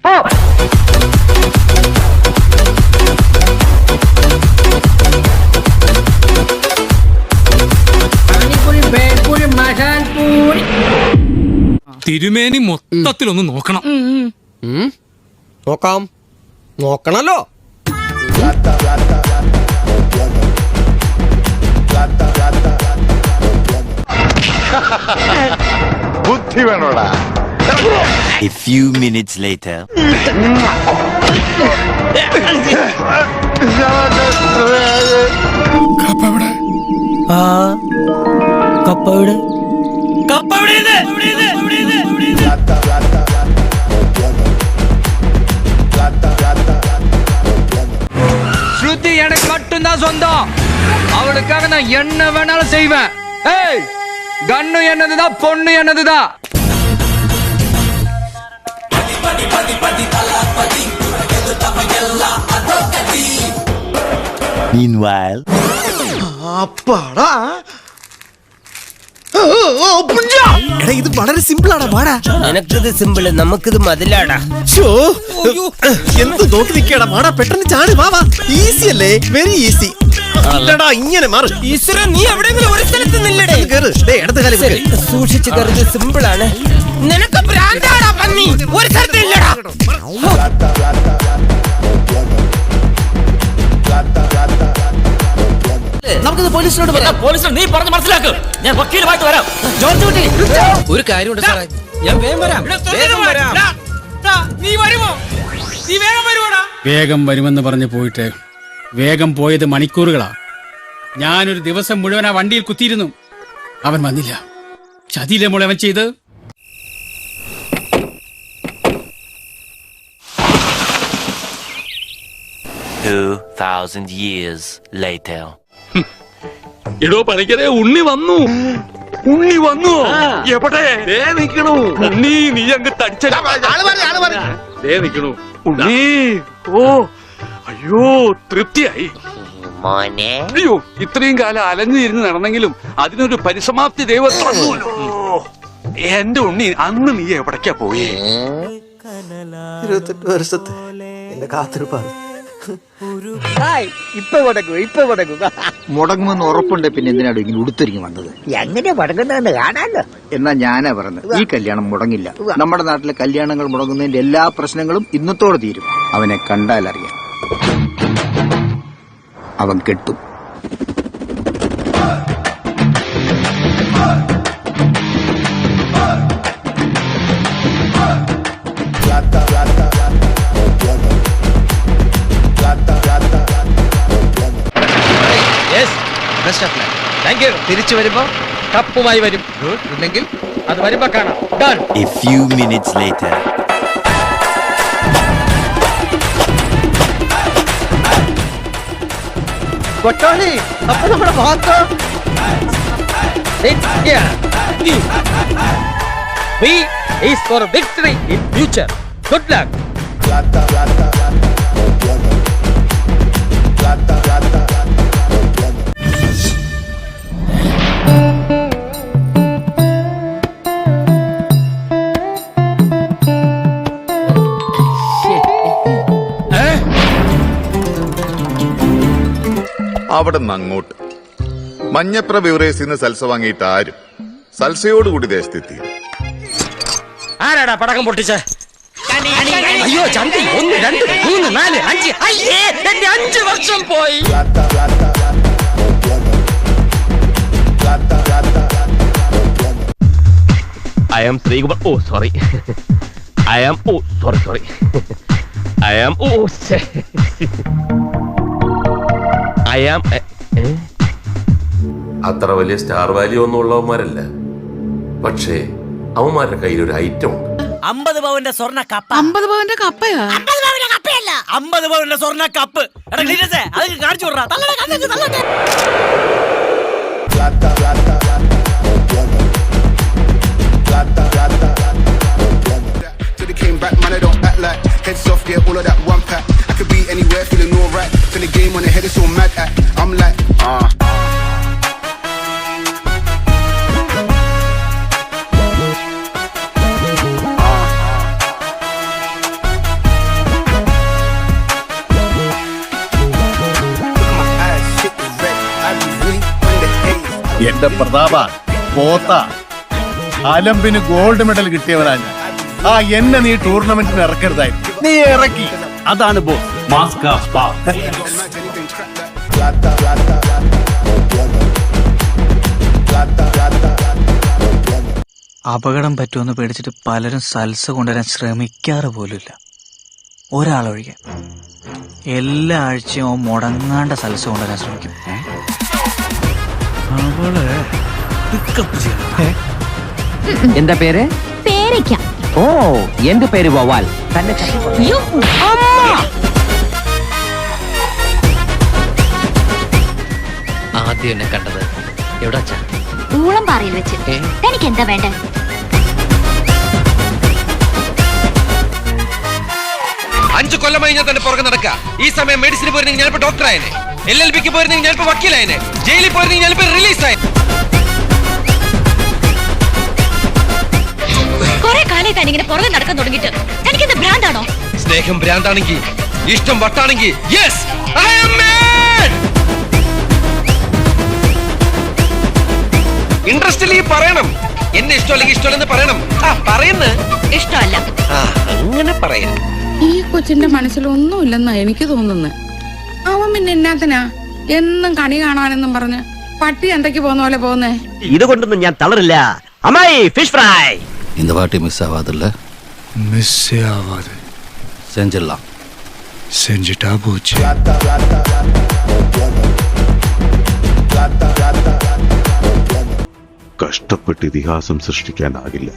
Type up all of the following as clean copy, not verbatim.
പോ. തിരുമേനി മൊത്തത്തിലൊന്ന് നോക്കണം. നോക്കാം, നോക്കണല്ലോ. ബുദ്ധി വേണോടാ. A few minutes later. ஸ்ருதி எனக்கு மட்டும்தான் சொந்தம். அவளுக்காக நான் என்ன வேணாலும் செய்வேன். ஏய், கண்ணு என்னதுதான், பொண்ணு என்னதுதான். Meanwhile. അപ്പാടാ, ഇത് വളരെ സിമ്പിൾ ആണ്. പാടാ, നിനക്കിത് സിമ്പിള്, നമുക്കിത് മതിലാടാ. എന്ത് നോക്കി നിൽക്കടാ, പാടാ, പെട്ടെന്ന് ചാടി വാ. ഈസി അല്ലേ, വെരി ഈസി. അല്ലടാ, ഇങ്ങനെ മാറ്. ഈശ്വര, നീ എവിടെയെങ്കിലും ഒരു സ്ഥലത്ത് നില്ലടേ. ഇടത് കാലം സൂക്ഷിച്ച് കരുത്, സിമ്പിൾ ആണ്. നിനക്ക് ഭ്രാന്താടാ പന്നി, ഒരു സ്ഥലത്ത് ഇല്ലടാ. നമുക്കിത് പോലീസിനോട് പറയാം. പോലീസിനോട് നീ പറഞ്ഞ് മനസ്സിലാക്കും. ഞാൻ വക്കീലുമായിട്ട് വരാം. ജോർജ് കുട്ടി, ഒരു കാര്യമുണ്ട് സാറേ, ഞാൻ വേഗം വരാം. നീ വരുമോ? നീ വേഗം വരുവാടാ. വേഗം വരുമെന്ന് പറഞ്ഞ് പോയിട്ട് വേഗം പോയത് മണിക്കൂറുകളാ. ഞാനൊരു ദിവസം മുഴുവൻ ആ വണ്ടിയിൽ കുത്തിയിരുന്നു. അവൻ വന്നില്ല. ചതിയിലെ മോളെ അവൻ ചെയ്ത്. 2000 years later. എടോ പണിക്കരെ, ഉണ്ണി വന്നു. ഉണ്ണി വന്നു. എവിടെ നിക്കണു? ഉണ്ണി, നീ അങ്ങ് തടിച്ച നിക്കണു. ഉണ്ണി, ഓ അയ്യോ, തൃപ്തിയായി. അയ്യോ, ഇത്രയും കാലം അലഞ്ഞു തിരിഞ്ഞ് നടന്നെങ്കിലും അതിനൊരു പരിസമാപ്തി ദൈവം തന്നൂലോ. എന്റെ ഉണ്ണി, അന്ന് നീ എവിടേക്കാ പോയേ? 28 വർഷത്തെ എന്റെ കാത്തിരിപ്പാണ്. മുടങ്ങുമെന്ന് ഉറപ്പുണ്ട്. പിന്നെ എന്തിനാണ് ഇങ്ങനെ ഉടുത്തൊരുങ്ങി വന്നത്? എങ്ങനെ മുടങ്ങുന്നതെന്ന് കാണാലോ. എന്നാ ഞാനാ പറഞ്ഞത്, ഈ കല്യാണം മുടങ്ങില്ല. നമ്മുടെ നാട്ടിലെ കല്യാണങ്ങൾ മുടങ്ങുന്നതിന്റെ എല്ലാ പ്രശ്നങ്ങളും ഇന്നത്തോടെ തീരും. അവനെ കണ്ടാൽ അറിയാം, അവൻ കെട്ടും. തിരിച്ചു വരുമ്പോ കപ്പുമായി വരും. ഇല്ലെങ്കിൽ അത് വരുമ്പോ കാണാം. A few minutes later. കൊട്ടോളി, അപ്പൊ നമ്മുടെ ഭാഗത്ത് V is for victory in future. Good luck. അവിടെ നിന്ന് അങ്ങോട്ട് മഞ്ഞപ്ര ബിവറേസിന്ന് സൽസ വാങ്ങിയിട്ട് ആരും സൽസയോടുകൂടി ദേശത്തെത്തി. ആരാടാ പടക്കം പൊട്ടിച്ചേ? അയ്യോ ചന്തി, 1 2 3 4 5. അയ്യേ, എന്റെ 5 വർഷം പോയി. I am Srikumar. Oh, sorry. I am. Oh, sorry. I am. Oh, I am. അത്ര വലിയ സ്റ്റാർ വാല്യൂ ഒന്നും ഉള്ളവന്മാരല്ല. പക്ഷേ അവന്മാരുടെ കയ്യിൽ ഒരു ഐറ്റം ഉണ്ട്. 50 പവന്റെ സ്വർണ്ണ കപ്പ. 50 പവന്റെ കപ്പയാ? 50 പവന്റെ കപ്പയല്ല, 50 പവന്റെ സ്വർണ്ണ കപ്പ്. എടാ ക്ലീനസേ, അത് കാണിച്ചു വിടറാ. തള്ളടാ, തള്ളട്ടെ. Heads off, yeah, all of that one pack. I could be anywhere, feeling alright. Till the game on the head, it's all mad at. I'm like, എന്റെ പ്രതാപ പോത്ത അലമ്പിന് ഗോൾഡ് മെഡൽ കിട്ടിയവനാ ഞാൻ. ആ എന്നെ നീ ടൂർണമെന്റിന് ഇറക്കരുതായിരുന്നു. നീ ഇറക്കി. അതാണ് അപകടം പറ്റുമെന്ന് പേടിച്ചിട്ട് പലരും സൽസ കൊണ്ടുവരാൻ ശ്രമിക്കാറ് പോലുമില്ല. ഒരാളൊഴികെ എല്ലാ ആഴ്ചയും മുടങ്ങാണ്ട സൽസ കൊണ്ടുവരാൻ ശ്രമിക്കും. എന്താ പേര്? പേരയ്ക്ക. ഓ എന്റെ പേര് വവാൽ. തന്നെ ആദ്യം എന്നെ കണ്ടത് എവിടെ വെച്ചാ? ഊളം പാറയിൽ വെച്ച്. തനിക്ക് എന്താ വേണ്ടേ? അഞ്ചു കൊല്ലമായി ഞാൻ തന്നെ പുറകെ നടക്കുക. ഈ സമയം മെഡിസിന് പോയിരുന്നെങ്കിൽ ഞാനിപ്പോ ഡോക്ടറായനെ, LLBക്ക് പോയിരുന്നെങ്കിൽ ഞാനിപ്പോ വക്കീലായനെ, ജയിലിൽ പോയിരുന്നെങ്കിൽ ഞാനിപ്പോ റിലീസായ. കുറെ കാലമായി താൻ ഇങ്ങനെ പുറകെ നടക്കാൻ തുടങ്ങിയിട്ട് തനിക്കെന്താ ഭ്രാന്താണോ? സ്നേഹം ഭ്രാന്താണെങ്കിൽ, ഇഷ്ടം വട്ടാണെങ്കിൽ, yes I am mad. Interest പറയണം. എന്നെ ഇഷ്ടമല്ലെങ്കിൽ ഇഷ്ടമല്ലെന്ന് പറയണം. പറയുന്ന ഇഷ്ടമല്ല അങ്ങനെ പറയാം. ഈ കൊച്ചിന്റെ മനസ്സിലൊന്നുമില്ലെന്നാ എനിക്ക് തോന്നുന്നത്. അവൻ പിന്നെ എന്നാത്തിനാ എന്നും കണി കാണാനെന്നും പറഞ്ഞ് പട്ടി എന്തൊക്കെ പോകുന്ന പോലെ പോകുന്നേ? ഇതുകൊണ്ടൊന്നും ഞാൻ തളരില്ല. അമ്മായി ഫിഷ് ഫ്രൈ. இந்த வாட்டி மிஸ் ஆகாதுல்ல? மிஸ்ஸே ஆகாது. செஞ்சிடலாம். செஞ்சுட்டா போச்சு. കഷ്ടപ്പെട്ട് ഇതിഹാസം സൃഷ്ടിക്കാനാകില്ല.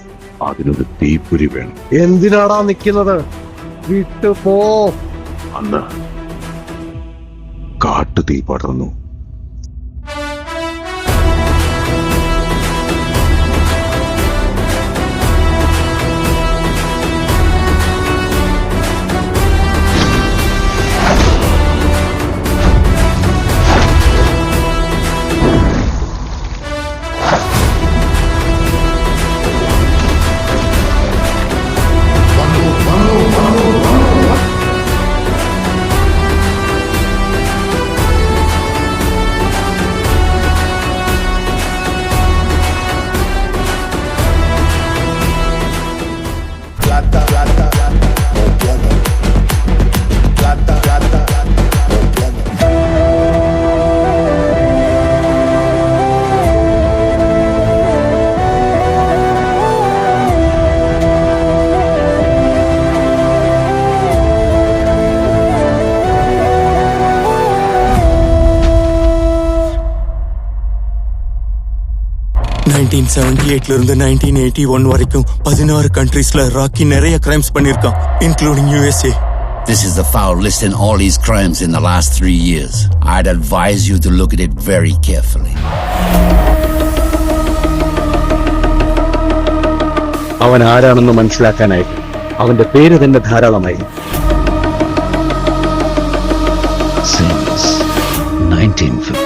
അതിനൊരു തീപ്പൊരി വേണം. എന്തിനാടാ നിൽക്കുന്നത്? വിട്ടുപോ. അന്ന് കാട്ടുതീ പടർന്നു. இருந்து 1981 வரைக்கும் 16 கண்ட்ரீஸ்ல ராக்கி நிறைய கிரைம்ஸ் பண்ணிருக்கான், including USA. This is the foul list in all his crimes in the last 3 years. I'd advise you to look at it very carefully. അവൻ ആരാണെന്ന് മനസ്സിലാക്കാനായി അവന്റെ പേര് തന്നെ ധാരാളമായി. Since 1950.